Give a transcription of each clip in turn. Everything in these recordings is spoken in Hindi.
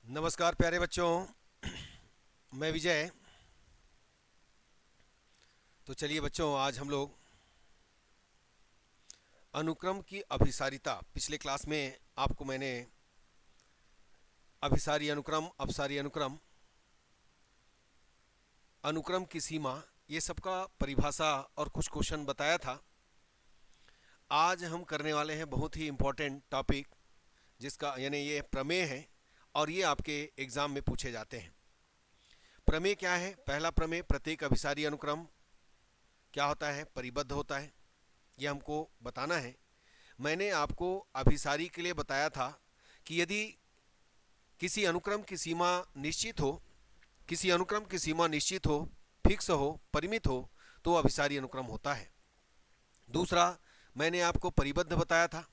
नमस्कार प्यारे बच्चों। मैं विजय। तो चलिए बच्चों, आज हम लोग अनुक्रम की अभिसारिता, पिछले क्लास में आपको मैंने अभिसारी अनुक्रम, अपसारी अनुक्रम, अनुक्रम की सीमा, ये सबका परिभाषा और कुछ क्वेश्चन बताया था। आज हम करने वाले हैं बहुत ही इम्पोर्टेंट टॉपिक, जिसका यानी ये प्रमेय है और ये आपके एग्जाम में पूछे जाते हैं। प्रमेय क्या है? पहला प्रमेय, प्रत्येक अभिसारी अनुक्रम क्या होता है? परिबद्ध होता है। ये हमको बताना है। मैंने आपको अभिसारी के लिए बताया था कि यदि किसी अनुक्रम की सीमा निश्चित हो, किसी अनुक्रम की सीमा निश्चित हो, फिक्स हो, परिमित हो, तो अभिसारी अनुक्रम होता है। दूसरा, मैंने आपको परिबद्ध बताया था।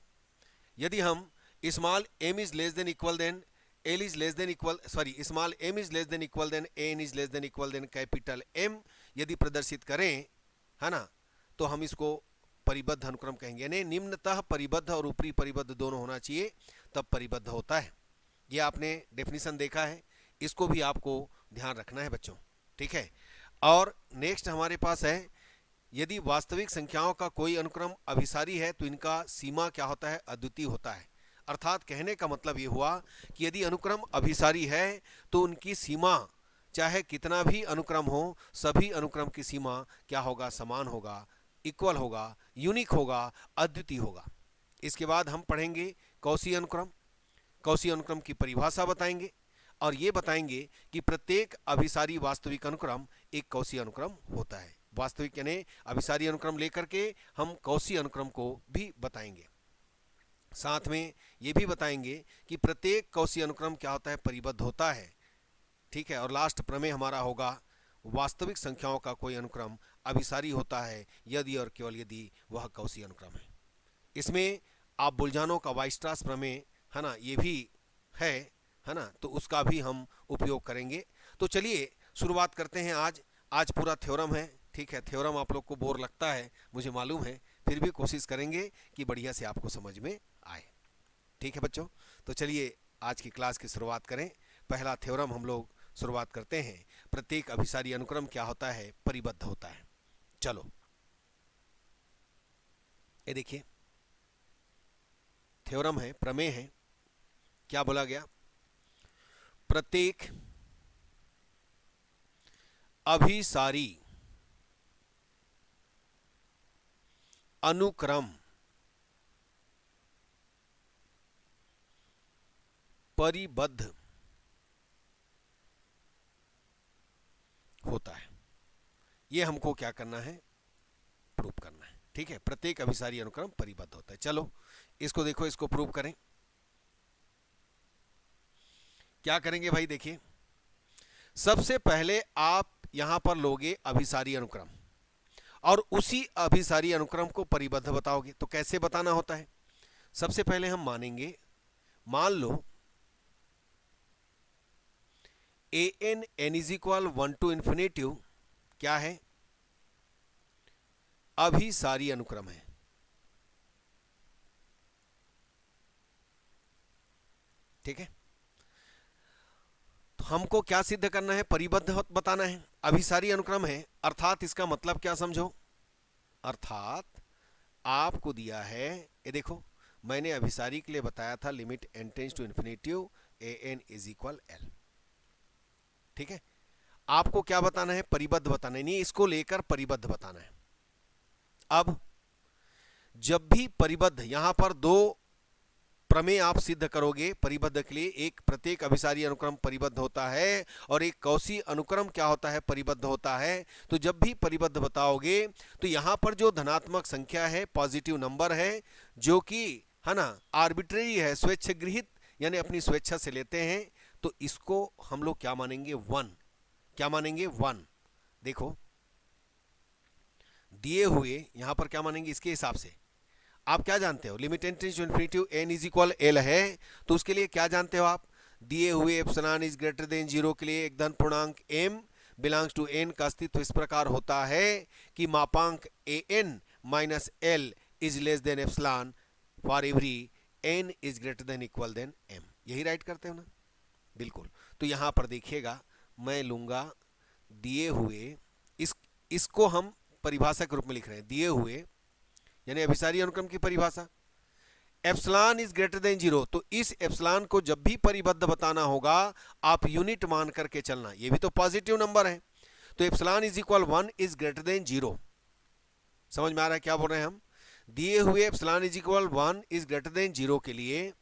यदि हम small m is less than equal than l is less than equal small m is less than equal than n is less than equal than capital m यदि प्रदर्शित करें, है ना, तो हम इसको परिबद्ध अनुक्रम कहेंगे। यानी निम्नतः परिबद्ध और ऊपरी परिबद्ध दोनों होना चाहिए, तब परिबद्ध होता है। ये आपने डेफिनेशन देखा है, इसको भी आपको ध्यान रखना है बच्चों, ठीक है। और नेक्स्ट हमारे पास है, यदि वास्तविक संख्याओं का कोई अनुक्रम अभिसारी है तो इनका सीमा क्या होता है? अद्वितीय होता है। अर्थात कहने का मतलब ये हुआ कि यदि अनुक्रम अभिसारी है तो उनकी सीमा, चाहे कितना भी अनुक्रम हो, सभी अनुक्रम की सीमा क्या होगा? समान होगा, इक्वल होगा, यूनिक होगा, अद्वितीय होगा। इसके बाद हम पढ़ेंगे कौशी अनुक्रम। कौशी अनुक्रम की परिभाषा बताएंगे और ये बताएंगे कि प्रत्येक अभिसारी वास्तविक अनुक्रम एक कौशी अनुक्रम होता है। वास्तविक यानी अभिसारी अनुक्रम लेकर के हम कौशी अनुक्रम को भी बताएंगे। साथ में ये भी बताएंगे कि प्रत्येक कौशी अनुक्रम क्या होता है? परिबद्ध होता है, ठीक है। और लास्ट प्रमेय हमारा होगा, वास्तविक संख्याओं का कोई अनुक्रम अभिसारी होता है यदि और केवल यदि वह कौशी अनुक्रम है। इसमें आप बुल्जानो का वाइस्ट्रास प्रमेय, है ना, ये भी है ना, तो उसका भी हम उपयोग करेंगे। तो चलिए शुरुआत करते हैं। आज पूरा थ्योरम है, ठीक है। थ्योरम आप लोग को बोर लगता है, मुझे मालूम है, फिर भी कोशिश करेंगे कि बढ़िया से आपको समझ में आए, ठीक है बच्चों। तो चलिए आज की क्लास की शुरुआत करें। पहला थ्योरम हम लोग शुरुआत करते हैं। प्रत्येक अभिसारी अनुक्रम क्या होता है? परिबद्ध होता है। चलो ये देखिए, थ्योरम है, प्रमेय है। क्या बोला गया? प्रत्येक अभिसारी अनुक्रम परिबद्ध होता है। ये हमको क्या करना है? प्रूव करना है, ठीक है। प्रत्येक अभिसारी अनुक्रम परिबद्ध होता है। चलो इसको देखो, इसको प्रूव करें। क्या करेंगे भाई? देखिए, सबसे पहले आप यहां पर लोगे अभिसारी अनुक्रम और उसी अभिसारी अनुक्रम को परिबद्ध बताओगे। तो कैसे बताना होता है? सबसे पहले हम मानेंगे, मान लो a n is equal 1 to infinitive क्या है? अभिसारी अनुक्रम है, ठीक है। तो हमको क्या सिद्ध करना है? परिबद्ध बताना है। अभिसारी अनुक्रम है, अर्थात इसका मतलब क्या समझो? अर्थात आपको दिया है, ये देखो, मैंने अभिसारी के लिए बताया था limit n tends to infinitive a n is equal l, ठीक है। आपको क्या बताना है? परिबद्ध बताना है, नहीं इसको लेकर परिबद्ध बताना है। अब जब भी परिबद्ध, यहां पर दो प्रमेय आप सिद्ध करोगे परिबद्ध के लिए। एक, प्रत्येक अभिसारी अनुक्रम परिबद्ध होता है, और एक कौशी अनुक्रम क्या होता है? परिबद्ध होता है। तो जब भी परिबद्ध बताओगे तो यहां पर जो धनात्मक संख्या है, पॉजिटिव नंबर है, जो कि है ना आर्बिट्रेरी है, स्वेच्छागृहित, यानी अपनी स्वेच्छा से लेते हैं, तो इसको हम लोग क्या मानेंगे? 1। क्या मानेंगे? 1। देखो दिए हुए यहां पर क्या मानेंगे? इसके हिसाब से आप क्या जानते हो? Limit n tends to infinity n is equal l है, तो उसके लिए क्या जानते हो आप? दिए हुए एप्सिलॉन इज ग्रेटर देन 0 के लिए एक धन पूर्णांक m बिलोंग्स टू n का अस्तित्व इस प्रकार होता है कि मापांक a n minus l is less than epsilon for every n is greater than equal than m। यही राइट करते हो ना? बिल्कुल। तो यहाँ पर देखिएगा, मैं लूँगा दिए हुए, इसको हम परिभाषा के रूप में लिख रहे हैं, दिए हुए यानी अभिसारी अनुक्रम की परिभाषा, एप्सिलॉन इज ग्रेटर देन 0। तो इस एप्सिलॉन को जब भी परिबद्ध बताना होगा आप यूनिट मान करके चलना, ये भी तो पॉजिटिव नंबर है। तो epsilon is equal 1 is greater than 0। समझ में आ रहा है क्या बोल रहे हैं हम? दिए हुए epsilon is equal 1 is greater than 0 के लिए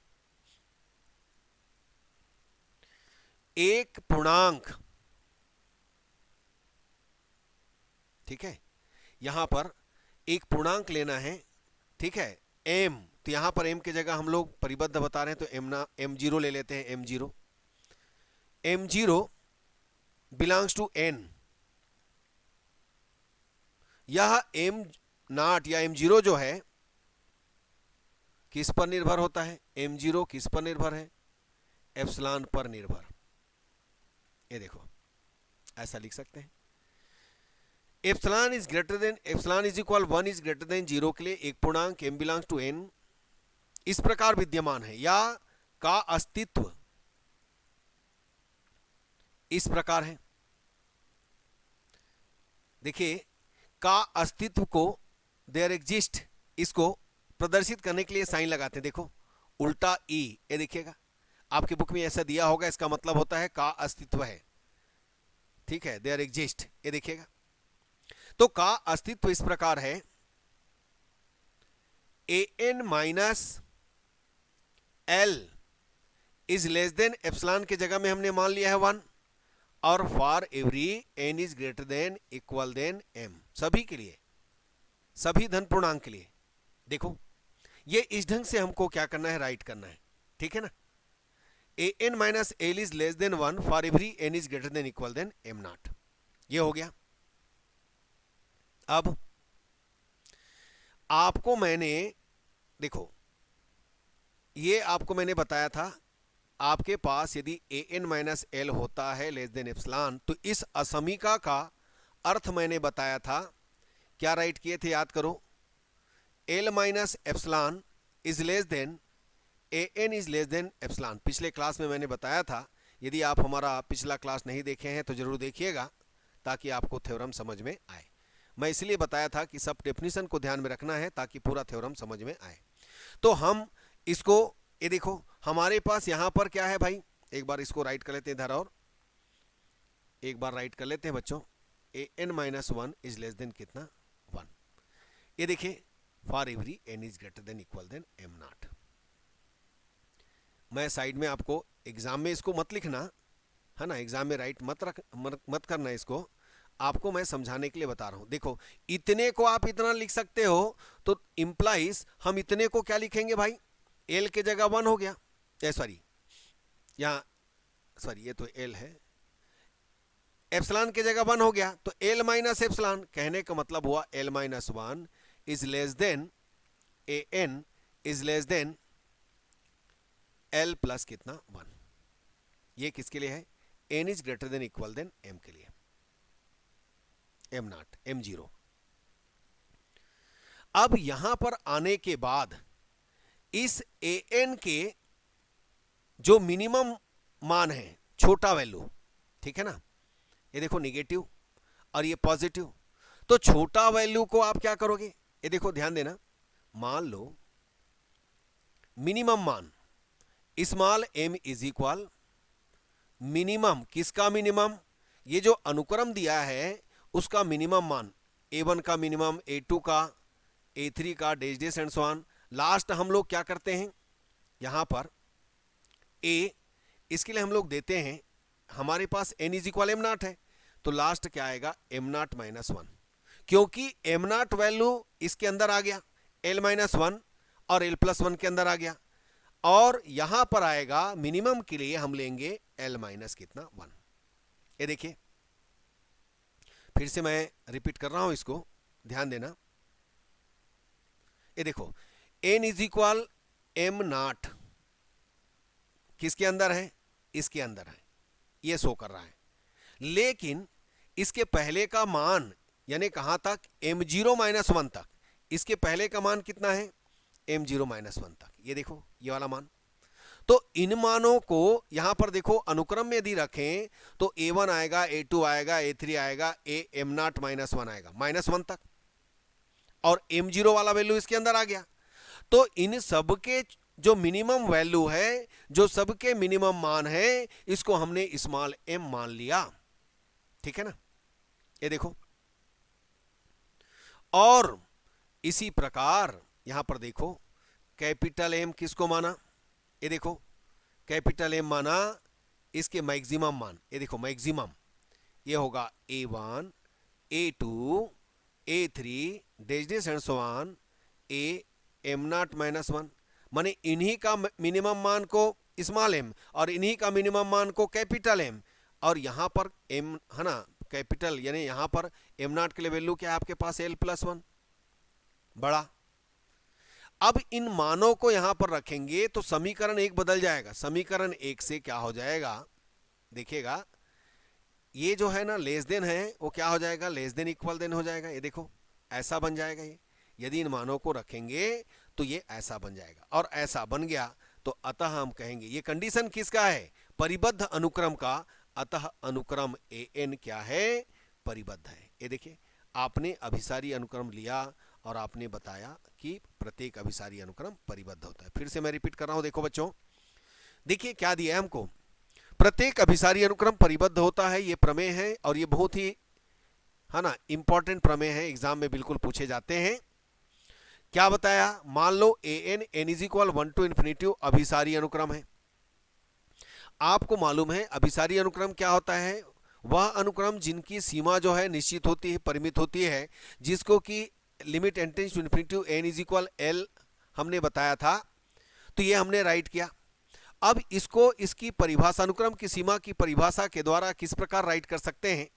एक पूर्णांक, ठीक है, यहां पर एक पूर्णांक लेना है, ठीक है, m। तो यहां पर m की जगह हम लोग परिबद्ध बता रहे हैं तो m0 ले लेते हैं। m0 belongs to n। यह m0 या m0 जो है किस पर निर्भर होता है? m0 किस पर निर्भर है? एप्सिलॉन पर निर्भर। ये देखो ऐसा लिख सकते हैं, epsilon is greater then, epsilon is equal 1 is greater than 0 के लिए एक पूर्णांक m बिलोंग्स टू n इस प्रकार विद्यमान है या का अस्तित्व इस प्रकार है। देखिए, का अस्तित्व को देयर एग्जिस्ट, इसको प्रदर्शित करने के लिए साइन लगाते हैं, देखो उल्टा ई। ये देखिएगा आपकी बुक में ऐसा दिया होगा, इसका मतलब होता है का अस्तित्व है, ठीक है, देयर एग्जिस्ट। ये देखिएगा, तो का अस्तित्व इस प्रकार है, an minus l is less than epsilon के जगह में हमने मान लिया है 1, और for every n is greater than equal than m, सभी के लिए, सभी धन पूर्णांक के लिए। देखो ये इस ढंग से हमको क्या करना है, राइट करना है, ठीक है ना। an minus l is less than 1 for every n is greater than equal than m0, ये हो गया। अब आपको मैंने, देखो ये आपको मैंने बताया था, आपके पास यदि an माइनस एल होता है लेस देन एप्सिलॉन, तो इस असमीका का अर्थ मैंने बताया था, क्या राइट किए थे याद करो, l minus epsilon is less than an is less than epsilon. पिछले क्लास में मैंने बताया था, यदि आप हमारा पिछला क्लास नहीं देखे हैं तो जरूर देखिएगा ताकि आपको थ्योरम समझ में आए। मैं इसलिए बताया था कि सब डेफिनेशन को ध्यान में रखना है ताकि पूरा थ्योरम समझ में आए। तो हम इसको, ये देखो हमारे पास यहां पर क्या है भाई, एक बार इसको राइट कर लेते हैं इधर, और एक बार राइट कर लेते हैं बच्चों, an minus 1 is less than कितना, 1। ये देखिए for every n is greater than equal than m0। मैं साइड में आपको, एग्जाम में इसको मत लिखना है ना, एग्जाम में राइट मत करना, इसको आपको मैं समझाने के लिए बता रहा हूं। देखो इतने को आप इतना लिख सकते हो, तो इंप्लाइज हम इतने को क्या लिखेंगे भाई, l के जगह 1 हो गया, सॉरी यहाँ, सॉरी ये तो l है, एप्सिलॉन के जगह 1 हो गया, तो l माइनस एप्सिलॉन, कहने का मतलब हुआ l minus 1 is less than an is less than l plus कितना, 1। ये किसके लिए है, n is greater than equal than m के लिए, m0, m0। अब यहां पर आने के बाद इस an के जो मिनिमम मान है, छोटा वैल्यू, ठीक है ना, ये देखो निगेटिव और ये पॉजिटिव, तो छोटा वैल्यू को आप क्या करोगे, ये देखो ध्यान देना, मान लो मिनिमम मान small m is equal minimum, किसका मिनिमम, ये जो अनुक्रम दिया है उसका मिनिमम मान, a1 का मिनिमम, a2 का, a3 का, dash dash and so on. Last हम लोग क्या करते हैं, यहां पर a, इसके लिए हम लोग देते हैं, हमारे पास n इज इक्वल m0 है, तो लास्ट क्या आएगा, m0 माइनस 1, क्योंकि m0 वैल्यू इसके अंदर आ गया, l माइनस 1 और l प्लस 1 के अंदर आ गया, और यहां पर आएगा मिनिमम के लिए हम लेंगे l माइनस कितना, 1। ये देखिए फिर से मैं रिपीट कर रहा हूं, इसको ध्यान देना, ये देखो n इज इक्वल m0 किसके अंदर है, इसके अंदर है, ये शो कर रहा है, लेकिन इसके पहले का मान यानी कहां तक, m0 माइनस 1 तक, इसके पहले का मान कितना है, m0 माइनस 1 तक, ये देखो ये वाला मान, तो इन मानों को यहां पर देखो अनुक्रम में यदि रखें तो A1 आएगा, A2 आएगा, A3 आएगा, M0 -1 आएगा, -1 तक, और M0 वाला वैल्यू इसके अंदर आ गया। तो इन सब के जो मिनिमम वैल्यू है, जो सबके मिनिमम मान है, इसको हमने स्मॉल m मान लिया। ठीक है ना, ये देखो। और इसी प्रकार यहां पर देखो कैपिटल M किसको माना, ये देखो कैपिटल M माना इसके मैक्सिमम मान, ये देखो मैक्सिमम, ये होगा A1, A2, A3 dash and so on, M0 -1, माने इन्हीं का मिनिमम मान को स्मॉल m और इन्हीं का मिनिमम मान को कैपिटल M, और यहां पर m है ना कैपिटल, यानी यहां पर M0 के लिए वैल्यू क्या है आपके पास, L+1 बड़ा। अब इन मानों को यहां पर रखेंगे तो समीकरण 1 बदल जाएगा। समीकरण 1 से क्या हो जाएगा, देखिएगा, ये जो है ना लेस देन है वो क्या हो जाएगा, लेस देन इक्वल देन हो जाएगा। ये देखो ऐसा बन जाएगा। ये यदि इन मानों को रखेंगे तो ये ऐसा बन जाएगा, और ऐसा बन गया तो अतः हम कहेंगे, ये कंडीशन किसका है, परिबद्ध अनुक्रम का, अतः अनुक्रम an क्या है, परिबद्ध है। ये देखिए आपने अभिसारी अनुक्रम लिया और आपने बताया कि प्रत्येक अभिसारी अनुक्रम परिबद्ध होता है। फिर से मैं रिपीट कर रहा हूं, देखो बच्चों, देखिए क्या दिया है हमको, प्रत्येक अभिसारी अनुक्रम परिबद्ध होता है, ये प्रमेय है, और ये बहुत ही है ना इंपॉर्टेंट प्रमेय है, एग्जाम में बिल्कुल पूछे जाते हैं। क्या बताया, मान लो an n is equal 1 to infinity अभिसारी अनुक्रम है। आपको मालूम है अभिसारी अनुक्रम क्या होता है, वह अनुक्रम जिनकी सीमा जो है निश्चित होती है, परिमित होती है, जिसको कि limit n tends to infinity n is equal l हमने बताया था। तो ये हमने राइट किया। अब इसको इसकी परिभाषा, अनुक्रम की सीमा की परिभाषा के द्वारा किस प्रकार राइट कर सकते हैं,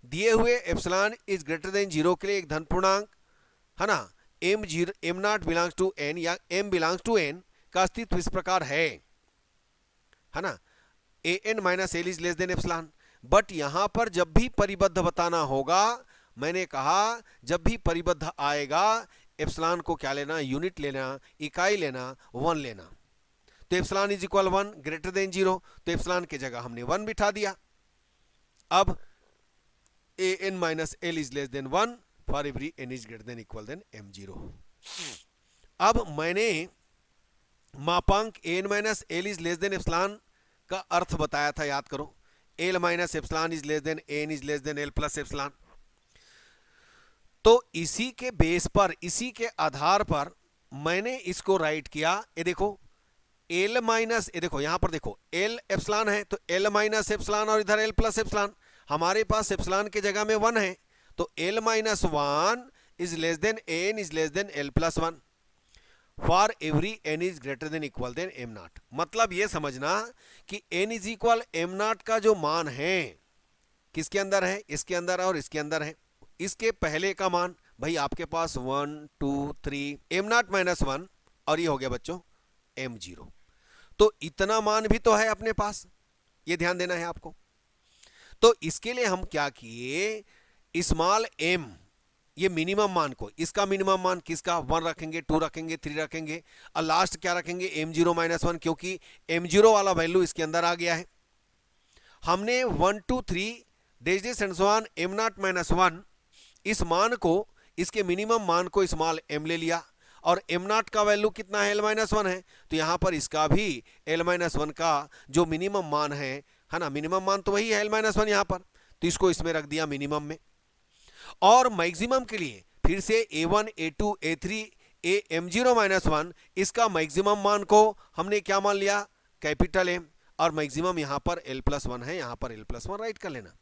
दिए हुए एप्सिलॉन इज ग्रेटर देन 0 के लिए एक धन पूर्णांक है ना, M0 बिलोंग्स टू n या m बिलोंग्स टू n का अस्तित्व इस प्रकार है ना, an minus l is less than epsilon. But यहां पर जब भी परिबद्ध बताना होगा, मैंने कहा जब भी परिबद्ध आएगा एप्सिलॉन को क्या लेना, यूनिट लेना, इकाई लेना, 1 लेना। तो epsilon is equal 1 greater than 0, तो एप्सिलॉन की जगह हमने 1 बिठा दिया। अब an minus l is less than 1 for every n is greater than equal than m0। अब मैंने मापांक an minus l is less than epsilon का अर्थ बताया था, याद करो, l minus epsilon is less than n is less than l plus epsilon. तो इसी के बेस पर, इसी के आधार पर मैंने इसको राइट किया। ये देखो l माइनस, ये देखो यहां पर देखो l एप्सिलॉन है तो l माइनस एप्सिलॉन और इधर l प्लस एप्सिलॉन, हमारे पास एप्सिलॉन की जगह में 1 है, तो l minus 1 is less than n is less than l plus 1 for every n is greater than equal than m0। मतलब ये समझना कि n इज इक्वल m0 का जो मान है किसके अंदर है, इसके अंदर और इसके अंदर है। इसके पहले का मान भाई आपके पास 1 2 3 m0 माइनस 1 और ये हो गया बच्चों m0, तो इतना मान भी तो है अपने पास, ये ध्यान देना है आपको। तो इसके लिए हम क्या किए, स्मॉल m, ये मिनिमम मान को, इसका मिनिमम मान किसका, 1 रखेंगे, 2 रखेंगे, 3 रखेंगे, और लास्ट क्या रखेंगे, m0 माइनस 1, क्योंकि m0 वाला वैल्यू इसके अंदर आ गया है। हमने 1 2 3 dash and so on m0 minus 1 इस मान को, इसके मिनिमम मान को स्मॉल m ले लिया, और m0 का वैल्यू कितना है, l माइनस 1 है, तो यहां पर इसका भी l माइनस 1 का जो मिनिमम मान है ना, मिनिमम मान तो वही है l माइनस 1 यहां पर, तो इसको इसमें रख दिया मिनिमम में। और मैक्सिमम के लिए फिर से a1 a2 a3 m0 minus 1 इसका मैक्सिमम मान को हमने क्या मान लिया, कैपिटल M, और मैक्सिमम यहां पर l प्लस 1 है, यहां पर l प्लस 1 राइट कर लेना।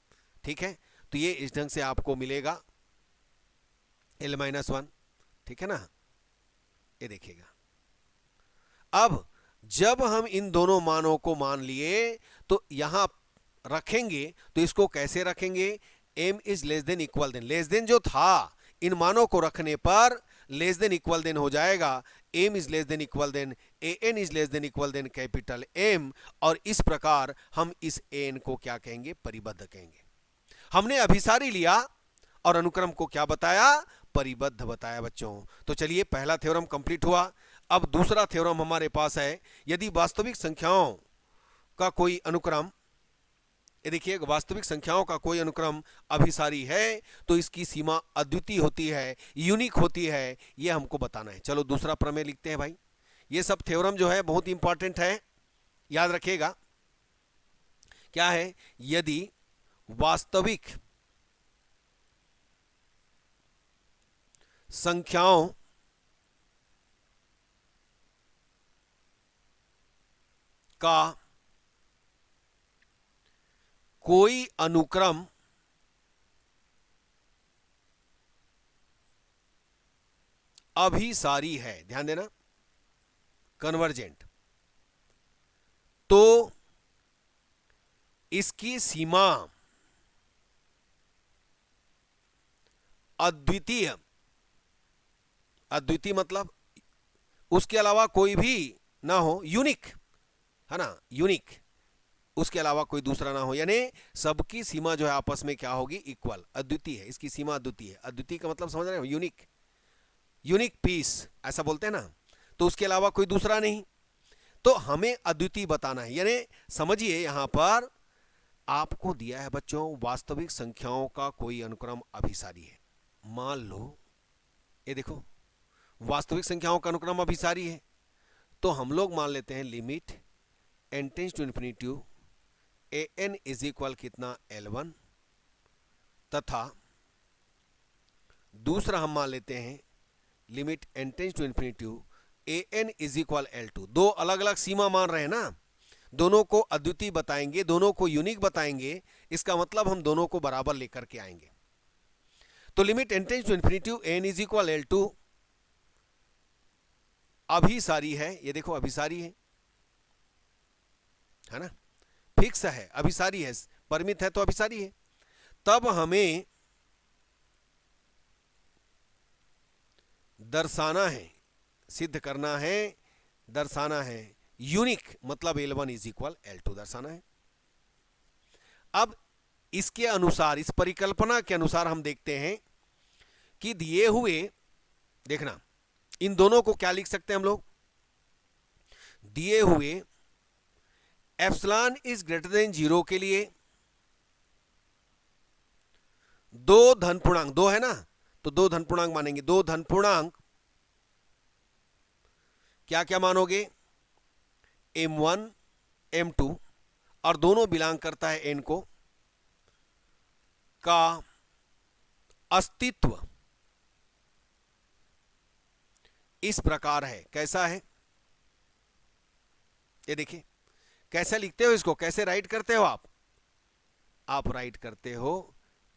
ठीक है, तो ये इस ढंग से आपको मिलेगा l माइनस 1, ठीक है ना। ये देखिएगा, अब जब हम इन दोनों मानों को मान लिए तो यहां रखेंगे, तो इसको कैसे रखेंगे, m is less than equal than, less than जो था इन मानों को रखने पर लेस देन इक्वल देन हो जाएगा, m is less than equal than an is less than equal than capital M, और इस प्रकार हम इस an को क्या कहेंगे, परिबद्ध कहेंगे। हमने अभिसारी लिया और अनुक्रम को क्या बताया, परिबद्ध बताया बच्चों। तो चलिए पहला थ्योरम कंप्लीट हुआ। अब दूसरा थ्योरम हमारे पास है, यदि वास्तविक संख्याओं का कोई अनुक्रम, ये देखिए वास्तविक संख्याओं का कोई अनुक्रम अभिसारी है तो इसकी सीमा अद्वितीय होती है, यूनिक होती है, ये हमको बताना है। चलो दूसरा प्रमेय लिखते हैं भाई। ये सब थ्योरम जो है बहुत इंपॉर्टेंट है, याद रखिएगा। क्या है? यदि वास्तविक संख्याओं का कोई अनुक्रम अभिसारी है, ध्यान देना, कन्वर्जेंट, तो इसकी सीमा अद्वितीय, अद्वितीय मतलब उसके अलावा कोई भी ना हो, यूनिक है ना, यूनिक, उसके अलावा कोई दूसरा ना हो, यानी सबकी सीमा जो है आपस में क्या होगी? इक्वल, अद्वितीय है, इसकी सीमा अद्वितीय है। अद्वितीय का मतलब समझ रहे हो? यूनिक, यूनिक पीस ऐसा बोलते हैं ना, तो उसके अलावा कोई दूसरा नहीं, तो हमें अद्वितीय बताना है। यानी समझिए यहां पर आपको दिया है बच्चों, वास्तविक संख्याओं का कोई अनुक्रम अभिसारी है। मान लो ये देखो वास्तविक संख्याओं का अनुक्रम अभिसारी है, तो हम लोग मान लेते हैं limit n tends to infinity a n is equal कितना? L1, तथा दूसरा हम मान लेते हैं limit n tends to infinity a n is equal L2। दो अलग अलग सीमा मान रहे हैं ना, दोनों को अद्वितीय बताएंगे, दोनों को यूनिक बताएंगे, इसका मतलब हम दोनों को बराबर लेकर के आएंगे। तो limit n tends to infinity n is equal L2 अभिसारी है, ये देखो अभिसारी है ना, फिक्स है, अभिसारी है, परिमित है तो अभिसारी है। तब हमें दर्शाना है, सिद्ध करना है, दर्शाना है यूनिक, मतलब L1 इज इक्वल L2 दर्शाना है। अब इसके अनुसार, इस परिकल्पना के अनुसार हम देखते हैं कि दिए हुए, देखना इन दोनों को क्या लिख सकते हैं हम लोग? दिए हुए एप्सिलॉन इज ग्रेटर देन 0 के लिए दो धन पूर्णांक, दो है ना, तो दो धन पूर्णांक मानेंगे। दो धन पूर्णांक क्या क्या मानोगे? M1 M2, और दोनों बिलोंग करता है n को, का अस्तित्व इस प्रकार है। कैसा है? ये देखिए कैसे लिखते हो इसको, कैसे राइट करते हो आप राइट करते हो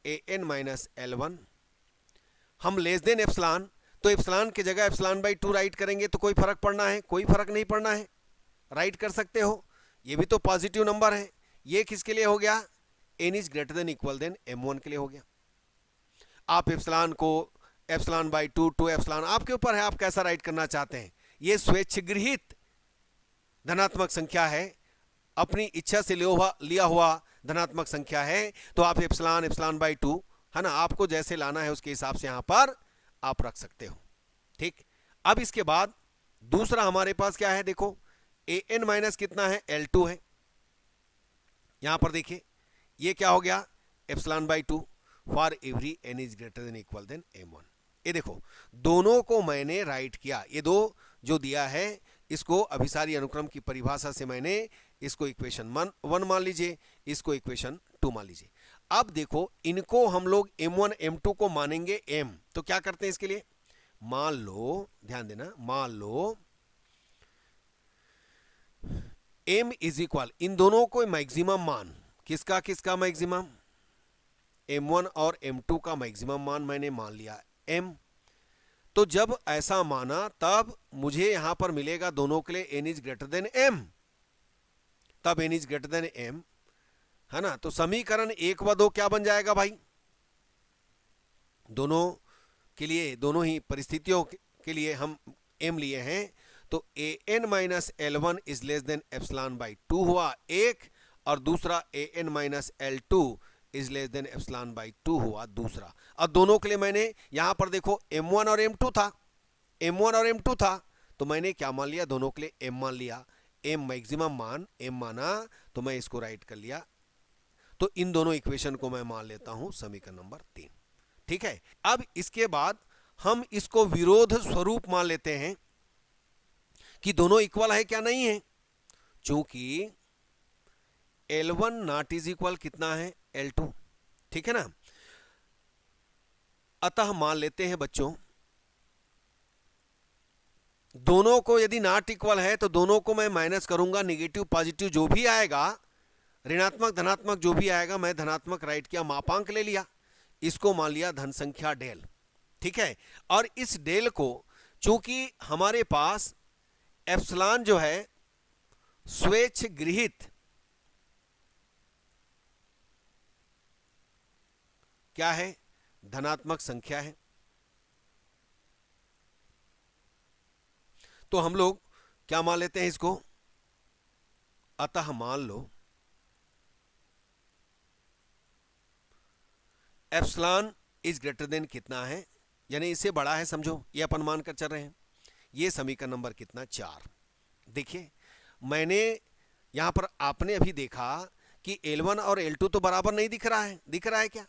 an माइनस L1, हम लेस देन एप्सिलॉन, तो एप्सिलॉन की जगह एप्सिलॉन/2 राइट करेंगे, तो कोई फर्क पड़ना है? कोई फर्क नहीं पड़ना है, राइट कर सकते हो। ये भी तो पॉजिटिव नंबर है। ये किसके लिए हो गया? n is greater than equal than M1 के लिए हो गया। आप एप्सिलॉन को एप्सिलॉन/2 टू एप्सिलॉन, आपके ऊपर है आप कैसा राइट करना चाहते हैं। ये स्वेच्छागृहीत धनात्मक संख्या है, अपनी इच्छा से लिया हुआ धनात्मक संख्या है, तो आप एप्सिलॉन/2 है ना, आपको जैसे लाना है उसके हिसाब से यहां पर आप रख सकते हो। ठीक, अब इसके बाद दूसरा हमारे पास क्या है? देखो an माइनस कितना है? L2 है। यहां पर देखिए ये क्या हो गया? Epsilon for every n is greater than equal than M1। ये देखो दोनों को मैंने राइट किया, ये दो जो दिया है इसको अभिसारी अनुक्रम की परिभाषा से मैंने इसको इक्वेशन 1 मान लीजिए, इसको इक्वेशन 2 मान लीजिए। अब देखो इनको हम लोग M1 M2 को मानेंगे M, तो क्या करते हैं इसके लिए? मान लो, ध्यान देना, मान लो M इज इक्वल, इन दोनों को मैक्सिमम मान, किसका किसका मैक्सिमम? M1 और M2 का मैक्सिमम मान मैंने मान लिया M। तो जब ऐसा माना तब मुझे यहां पर मिलेगा दोनों के लिए n is greater then M, तब n is greater then M है ना। तो समीकरण 1 व 2 क्या बन जाएगा भाई? दोनों के लिए, दोनों ही परिस्थितियों के लिए हम M लिए हैं, तो an minus L1 is less than epsilon हुआ एक, और दूसरा an minus L2 is less than epsilon हुआ दूसरा। अब दोनों के लिए मैंने यहां पर देखो M1 और M2 था, M1 और M2 था, तो मैंने क्या मान लिया, दोनों के लिए m मान लिया, m मैक्सिमम मान m माना, तो मैं इसको राइट कर लिया। तो इन दोनों इक्वेशन को मैं मान लेता हूं समीकरण नंबर 3। ठीक है, अब इसके बाद हम इसको विरोध स्वरूप मान लेते हैं कि दोनों इक्वल है क्या, नहीं है, चूंकि L1 नॉट इज इक्वल कितना है, L2। ठीक है ना, अतः मान लेते हैं बच्चों दोनों को यदि नॉट इक्वल है तो दोनों को मैं माइनस करूंगा, निगेटिव पॉजिटिव जो भी आएगा, ऋणात्मक धनात्मक जो भी आएगा, मैं धनात्मक राइट किया, मापांक ले लिया, इसको मान लिया धन संख्या डेल। ठीक है, और इस डेल को चूंकि हमारे पास एप्सिलॉन जो है स्वेच्छ गृहीत क्या है, धनात्मक संख्या है, तो हम लोग क्या मान लेते हैं इसको, अतः मान लो एप्सिलॉन इज ग्रेटर देन कितना है, यानी इससे बड़ा है, समझो ये अपन मानकर चल रहे हैं। ये समीकरण नंबर कितना, 4। देखिए मैंने यहां पर, आपने अभी देखा कि L1 और L2 तो बराबर नहीं दिख रहा है, दिख रहा है क्या,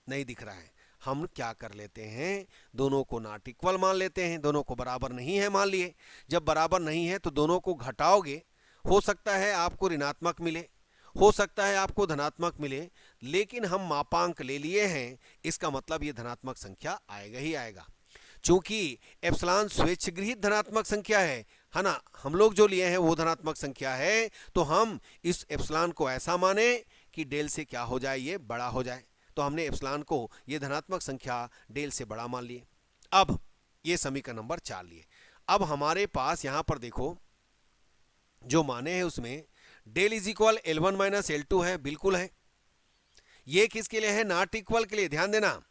नहीं दिख रहा है। हम क्या कर लेते हैं, दोनों को नॉट इक्वल मान लेते हैं, दोनों को बराबर नहीं है मान लिए। जब बराबर नहीं है तो दोनों को घटाओगे, हो सकता है आपको ऋणात्मक मिले, हो सकता है आपको धनात्मक मिले, लेकिन हम मापांक ले लिए हैं, इसका मतलब ये धनात्मक संख्या आएगा ही आएगा। चूंकि एप्सिलॉन स्वेच्छागृहीत धनात्मक संख्या है ना, हम लोग जो लिए हैं वो धनात्मक संख्या है, तो हम इस एप्सिलॉन को ऐसा माने कि डेल से क्या हो जाए, ये बड़ा हो जाए। तो हमने एप्सिलॉन को ये धनात्मक संख्या डेल से बड़ा मान लिए। अब ये समीकरण नंबर 4 लिए। अब हमारे पास यहां पर देखो जो माने हैं उसमें del is equal L1 minus L2 है, बिल्कुल है। ये किसके लिए है, नॉट इक्वल के लिए, ध्यान देना।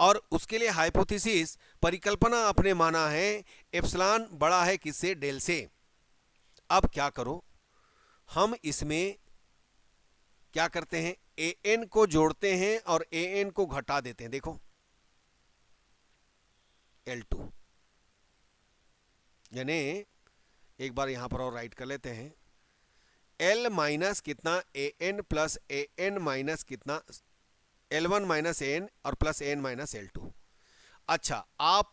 और उसके लिए हाइपोथेसिस परिकल्पना अपने माना है एप्सिलॉन बड़ा है किससे, डेल से। अब क्या करो, हम इसमें क्या करते हैं, an को जोड़ते हैं और an को घटा देते हैं। देखो L2, यानी एक बार यहां पर और राइट कर लेते हैं, L माइनस कितना an प्लस an माइनस कितना L1 माइनस an और प्लस an माइनस L2। अच्छा, आप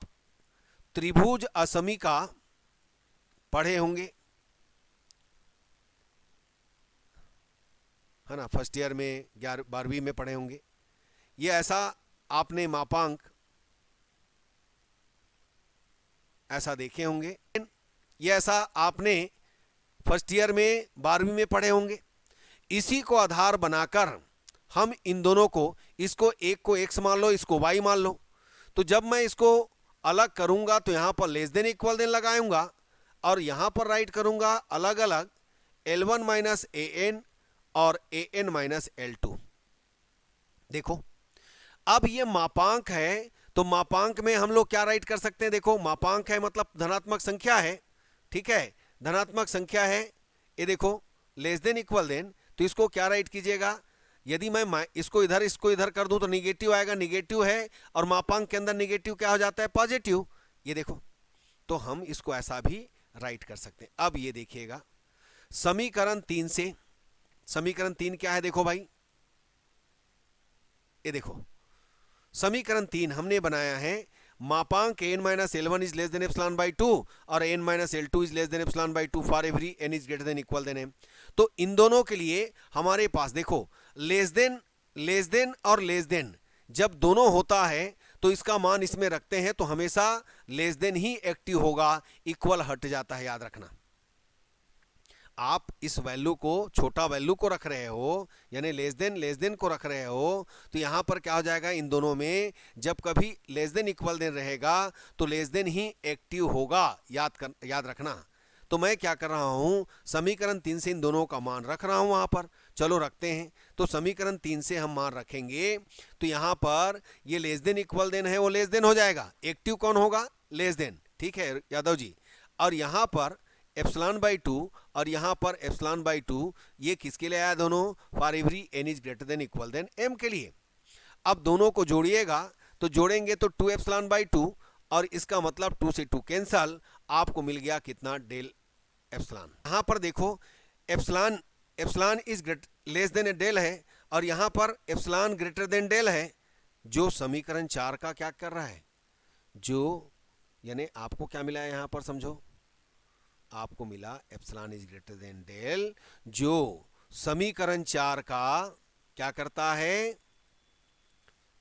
त्रिभुज असमीका पढ़े होंगे, है ना, फर्स्ट ईयर में 12वीं में पढ़े होंगे। ये ऐसा आपने मापांक ऐसा देखे होंगे, ये ऐसा आपने फर्स्ट ईयर में 12वीं में पढ़े होंगे। इसी को आधार बनाकर हम इन दोनों को, इसको एक को x मान लो, इसको y मान लो। तो जब मैं इसको अलग करूंगा तो यहां पर लेस देन इक्वल देन लगाऊंगा और यहां पर राइट करूंगा अलग अलग L1 माइनस an और an माइनस L2। देखो अब ये मापांक है, तो मापांक में हम लोग क्या राइट कर सकते हैं, देखो मापांक है मतलब धनात्मक संख्या है। ठीक है, धनात्मक संख्या है, ये देखो लेस देन इक्वल देन, तो इसको क्या राइट कीजिएगा, यदि मैं इसको इधर कर दूं तो निगेटिव आएगा, निगेटिव है, और मापांक के अंदर निगेटिव क्या हो जाता है, पॉजिटिव। ये देखो, तो हम इसको ऐसा भी राइट कर सकते हैं। अब ये देखिएगा समीकरण 3 से, समीकरण 3 क्या है, देखो भाई, ये देखो समीकरण 3 हमने बनाया है, मापांक n minus L1 is less than epsilon by 2 और n minus L2 is less than epsilon by 2 for every n is greater than equal than m। तो इन दोनों के लिए हमारे पास देखो लेस देन और लेस देन जब दोनों होता है तो इसका मान इसमें रखते हैं तो हमेशा लेस देन ही एक्टिव होगा, इक्वल हट जाता है, याद रखना। आप इस वैल्यू को, छोटा वैल्यू को रख रहे हो, यानी लेस देन को रख रहे हो, तो यहां पर क्या हो जाएगा, इन दोनों में जब कभी लेस देन इक्वल देन रहेगा तो लेस देन ही एक्टिव होगा, याद रखना। तो मैं क्या कर रहा हूं, समीकरण 3 से इन दोनों का मान रख रहा हूं वहां पर। चलो रखते हैं, तो समीकरण 3 से हम मान रखेंगे तो यहां पर ये लेस देन इक्वल देन है, वो लेस देन हो जाएगा, एक्टिव कौन होगा, लेस देन। ठीक है यादव जी, और यहां पर एप्सिलॉन बाई 2 और यहां पर एप्सिलॉन बाई 2, ये किसके लिए आया, दोनों for every n is greater than equal than m के लिए। अब दोनों को जोड़िएगा तो जोड़ेंगे तो 2 एप्सिलॉन बाई 2 और इसका मतलब 2 से 2 कैंसल आपको मिल गया कितना, डेल एप्सिलॉन। यहां पर देखो epsilon epsilon is less than del है और यहां पर एप्सिलॉन ग्रेटर देन डेल है, जो समीकरण 4 का क्या कर रहा है, जो यानी आपको क्या मिला है यहां पर समझो, आपको मिला epsilon is greater than del, जो समीकरण 4 का क्या करता है,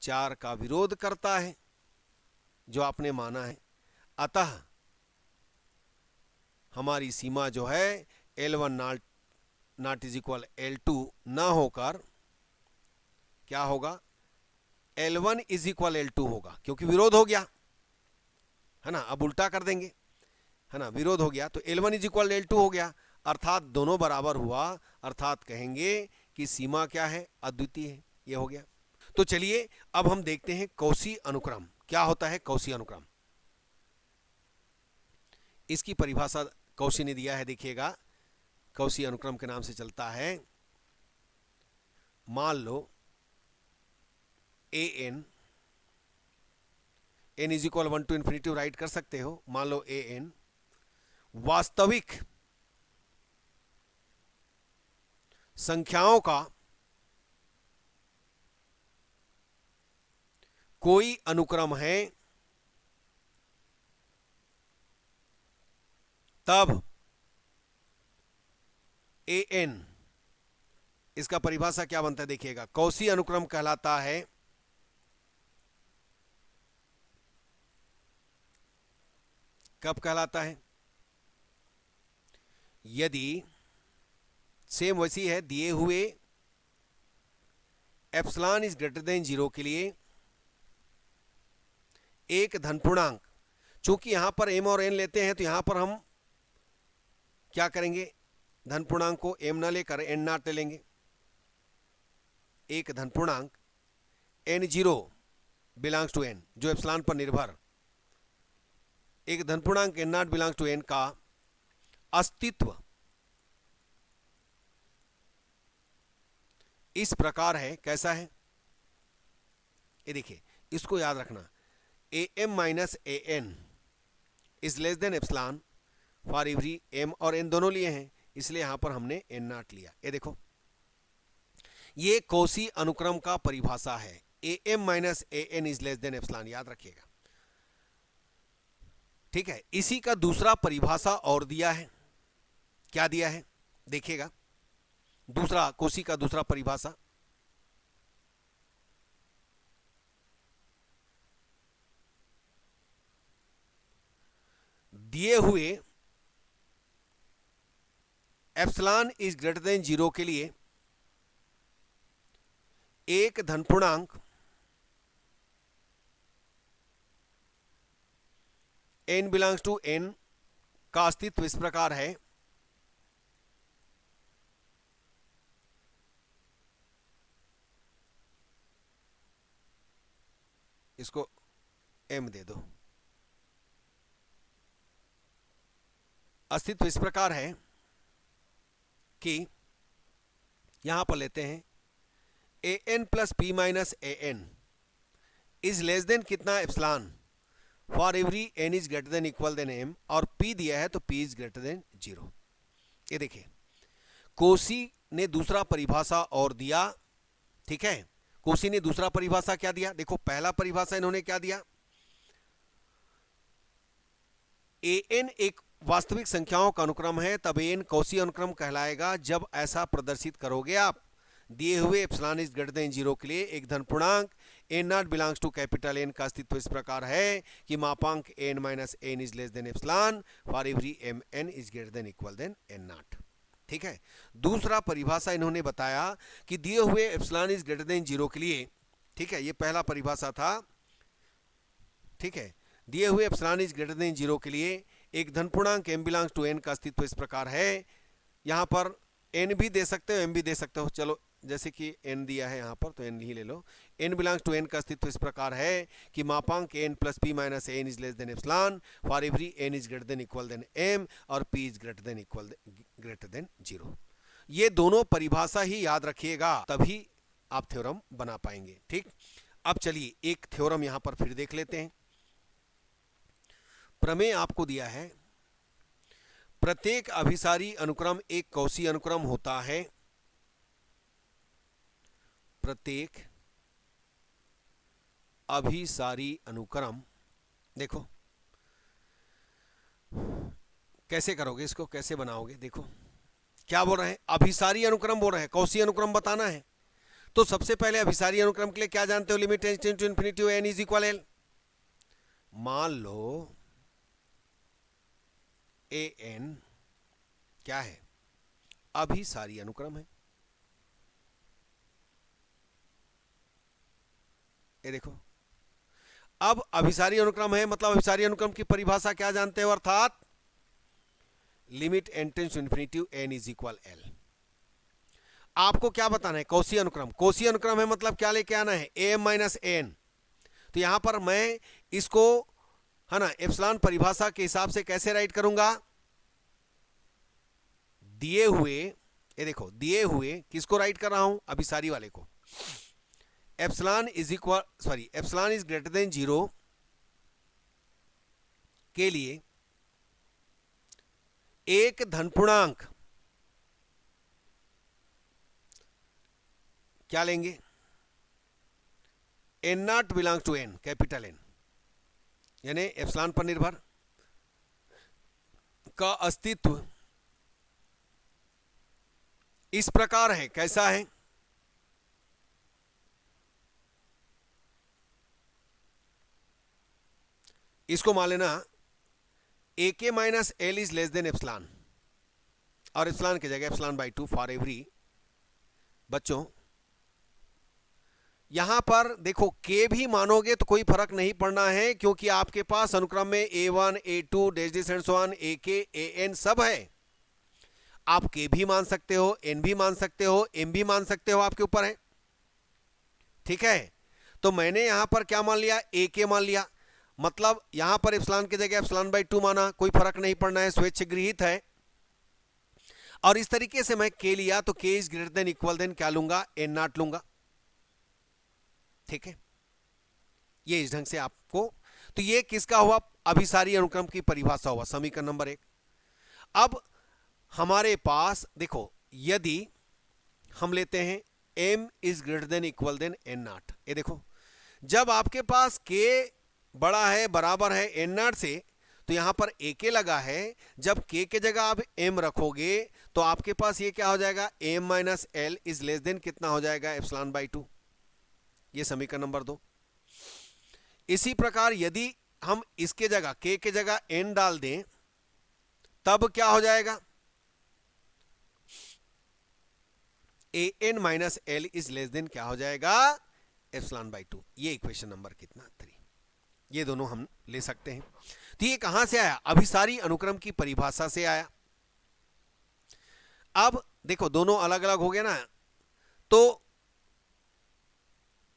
4 का विरोध करता है, जो आपने माना है। अतः हमारी सीमा जो है L1 not is equal L2 ना होकर क्या होगा, L1 इज इक्वल L2 होगा, क्योंकि विरोध हो गया है ना। अब उल्टा कर देंगे है ना, विरोध हो गया तो L1 इज इक्वल L2 हो गया, अर्थात दोनों बराबर हुआ, अर्थात कहेंगे कि सीमा क्या है, अद्वितीय है। ये हो गया। तो चलिए अब हम देखते हैं कौशी अनुक्रम क्या होता है। कौशी अनुक्रम, इसकी परिभाषा कौशी ने दिया है, देखिएगा। कौशी अनुक्रम के नाम से चलता है, मान लो an n is equal 1 to infinity write कर सकते हो। मान लो an वास्तविक संख्याओं का कोई अनुक्रम है, तब an, इसका परिभाषा क्या बनता है देखिएगा, कौशी अनुक्रम कहलाता है कब कहलाता है, यदि सेम वैसी है, दिए हुए एप्सिलॉन इज ग्रेटर देन 0 के लिए एक धन पूर्णांक, चूंकि यहां पर m और n लेते हैं तो यहां पर हम क्या करेंगे, धन पूर्णांक को m ना लेकर n नॉट ले लेंगे। एक धन पूर्णांक n0 बिलोंग्स टू n, जो एप्सिलॉन पर निर्भर, एक धन पूर्णांक n0 बिलोंग्स टू n का अस्तित्व इस प्रकार है। कैसा है ये देखिए, इसको याद रखना, am minus an is less than epsilon for every m और n दोनों लिए हैं, इसलिए यहां पर हमने n नॉट लिया। ये देखो, ये कौशी अनुक्रम का परिभाषा है, am minus an is less than epsilon, याद रखिएगा। ठीक है, इसी का दूसरा परिभाषा और दिया है। क्या दिया है देखिएगा, दूसरा कौशी का दूसरा परिभाषा, दिए हुए एप्सिलॉन इज ग्रेटर देन 0 के लिए एक धन पूर्णांक n बिलोंग्स टू n का अस्तित्व इस प्रकार है, इसको m दे दो। अस्तित्व इस प्रकार है कि यहां पर लेते हैं an plus p minus an is less than कितना, epsilon for every n is greater than equal than m, और p दिया है तो p इज ग्रेटर देन 0। ये देखिए, कौशी ने दूसरा परिभाषा और दिया। ठीक है, कौशी ने दूसरा परिभाषा क्या दिया, देखो पहला परिभाषा इन्होंने क्या दिया, an एक वास्तविक संख्याओं का अनुक्रम है, तब an कौशी अनुक्रम कहलाएगा जब ऐसा प्रदर्शित करोगे आप, दिए हुए एप्सिलॉन इज ग्रेटर देन 0 के लिए एक धन पूर्णांक n not belongs to capital N का अस्तित्व इस प्रकार है कि मापांक n माइनस n is less than epsilon for every mn is greater than equal than n not. ठीक है, दूसरा परिभाषा इन्होंने बताया कि दिए हुए एप्सिलॉन इज ग्रेटर देन 0 के लिए, ठीक है, ये पहला परिभाषा था। ठीक है, दिए हुए एप्सिलॉन इज ग्रेटर देन 0 के लिए एक धन पूर्णांक m बिलोंग्स टू n का अस्तित्व इस प्रकार है। यहां पर n भी दे सकते हो, m भी दे सकते हो, चलो जैसे कि n दिया है यहां पर तो n ही ले लो। n बिलोंग्स टू n का अस्तित्व इस प्रकार है कि मापांक n plus p minus n is less than epsilon for every n is greater than equal than m और p इज ग्रेटर देन 0। ये दोनों परिभाषा ही याद रखिएगा, तभी आप थ्योरम बना पाएंगे। ठीक, अब चलिए एक थ्योरम यहां पर फिर देख लेते हैं। प्रमेय आपको दिया है प्रत्येक अभिसारी अनुक्रम एक कौशी अनुक्रम होता है। प्रत्येक अभिसारी अनुक्रम, देखो कैसे करोगे इसको, कैसे बनाओगे, देखो क्या बोल रहे हैं, अभिसारी अनुक्रम बोल रहे हैं, कौशी अनुक्रम बताना है। तो सबसे पहले अभिसारी अनुक्रम के लिए क्या जानते हो, limit tending to infinity n is equal l. मान लो ए एन क्या है, अभिसारी अनुक्रम है। ये देखो, अब अभिसारी अनुक्रम है मतलब अभिसारी अनुक्रम की परिभाषा क्या जानते हो, अर्थात limit n tends to infinity n is equal l. आपको क्या बताना है, कौशी अनुक्रम। कौशी अनुक्रम है मतलब क्या लेके आना है, ए एम माइनस एन। तो यहां पर मैं इसको है ना एप्सिलॉन परिभाषा के हिसाब से कैसे राइट करूंगा, दिए हुए, ये देखो दिए हुए किसको राइट कर रहा हूं, अभिसारी वाले को। Epsilon is equal sorry epsilon is greater than 0 के लिए एक धनपूर्णांक क्या लेंगे, n not belong to n, capital n, यानी एप्सिलॉन पर निर्भर का अस्तित्व इस प्रकार है, कैसा है, इसको मान लेना ए के minus l is less than epsilon, और एप्सिलॉन की जगह एप्सिलॉन बाई 2 फॉर एवरी। बच्चों यहां पर देखो के भी मानोगे तो कोई फर्क नहीं पड़ना है, क्योंकि आपके पास अनुक्रम में A1 A2 dash and so on AK AN सब है। आप के भी मान सकते हो, एन भी मान सकते हो, एम भी मान सकते हो, आपके ऊपर है। ठीक है, तो मैंने यहां पर क्या मान लिया, AK मान लिया, मतलब यहां पर एप्सिलॉन की जगह एप्सिलॉन बाई 2 माना, कोई फर्क नहीं पड़ना है, स्वेच्छागृहीत है। और इस तरीके से मैं के लिया तो k is greater than equal than क्या लूंगा, एन नॉट लूंगा। ठीक है, ये इस ढंग से आपको, तो ये किसका हुआ, अभिसारी अनुक्रम की परिभाषा हुआ, समीकरण नंबर 1। अब हमारे पास देखो, यदि हम लेते हैं m is greater than equal than n not, ये देखो जब आपके पास k बड़ा है बराबर है एन नॉट से, तो यहां पर AK लगा है, जब k के जगह आप m रखोगे तो आपके पास ये क्या हो जाएगा, m minus l is less than कितना हो जाएगा, एप्सिलॉन बाई 2। ये समीकरण नंबर 2। इसी प्रकार यदि हम इसके जगह k के जगह n डाल दें तब क्या हो जाएगा, an minus l is less then क्या हो जाएगा, एप्सिलॉन बाई 2। ये इक्वेशन नंबर कितना 3, ये दोनों हम ले सकते हैं। तो ये कहां से आया, अभिसारी अनुक्रम की परिभाषा से आया। अब देखो दोनों अलग अलग हो गया ना, तो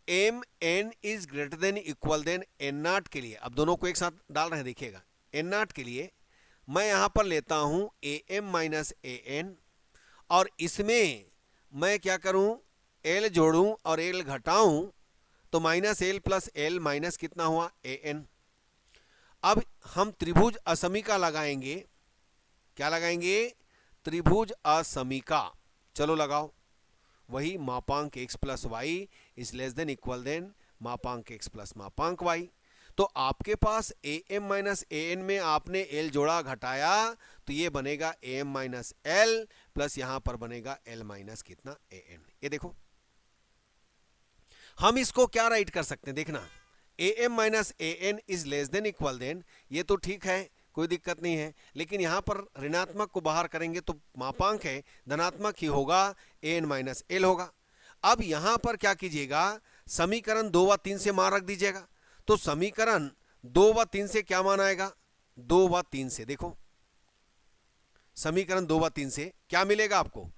m n is greater than equal than n not के लिए, अब दोनों को एक साथ डाल रहे हैं, देखिएगा एन नॉट के लिए मैं यहां पर लेता हूं a m minus a n, और इसमें मैं क्या करूं, एल जोड़ूं और एल घटाऊं, तो minus l plus L minus कितना हुआ, ए एन। अब हम त्रिभुज असमीका लगाएंगे, क्या लगाएंगे, त्रिभुज असमीका, चलो लगाओ, वही मापांक x plus y is less than equal than मापांक x प्लस मापांक y। तो आपके पास a m minus a n में आपने एल जोड़ा घटाया, तो ये बनेगा a m minus l plus यहां पर बनेगा एल माइनस कितना, ए एन। ये देखो हम इसको क्या राइट कर सकते हैं, देखना a m minus a n is less than equal than, ये तो ठीक है, कोई दिक्कत नहीं है, लेकिन यहां पर ऋणात्मक को बाहर करेंगे तो मापांक है, धनात्मक ही होगा, ए एन माइनस एल होगा। अब यहां पर क्या कीजिएगा, समीकरण 2 व 3 से मान रख दीजिएगा, तो समीकरण 2 व 3 से क्या मान आएगा, 2 व 3 से देखो समीकरण 2 व 3 से क्या मिलेगा आपको,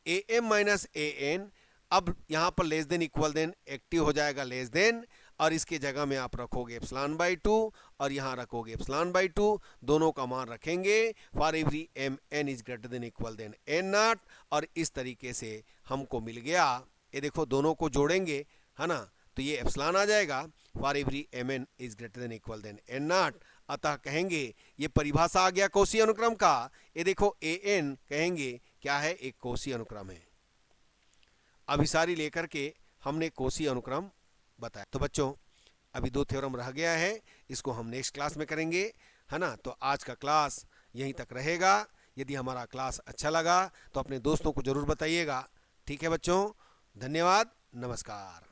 a m minus a n, अब यहां पर less than equal than active हो जाएगा लेस देन, और इसके जगह में आप रखोगे एप्सिलॉन बाई 2 और यहां रखोगे एप्सिलॉन बाई 2, दोनों का मान रखेंगे for every m n is greater than equal than n naught, और इस तरीके से हमको मिल गया, ये देखो दोनों को जोड़ेंगे है ना, तो ये एप्सिलॉन आ जाएगा for every m n is greater than equal than n naught, अतः कहेंगे ये परिभाषा आ गया कोसी अनुक्रम का। ये देखो an कहेंगे क्या है, एक कोसी अनुक्रम है। अभिसारी लेकर के हमने कोसी अनुक्रम बताया। तो बच्चों अभी 2 थ्योरम रह गया है, इसको हम नेक्स्ट क्लास में करेंगे, है ना। तो आज का क्लास यहीं तक रहेगा। यदि हमारा क्लास अच्छा लगा तो अपने दोस्तों को जरूर बताइएगा। ठीक है बच्चों, धन्यवाद, नमस्कार।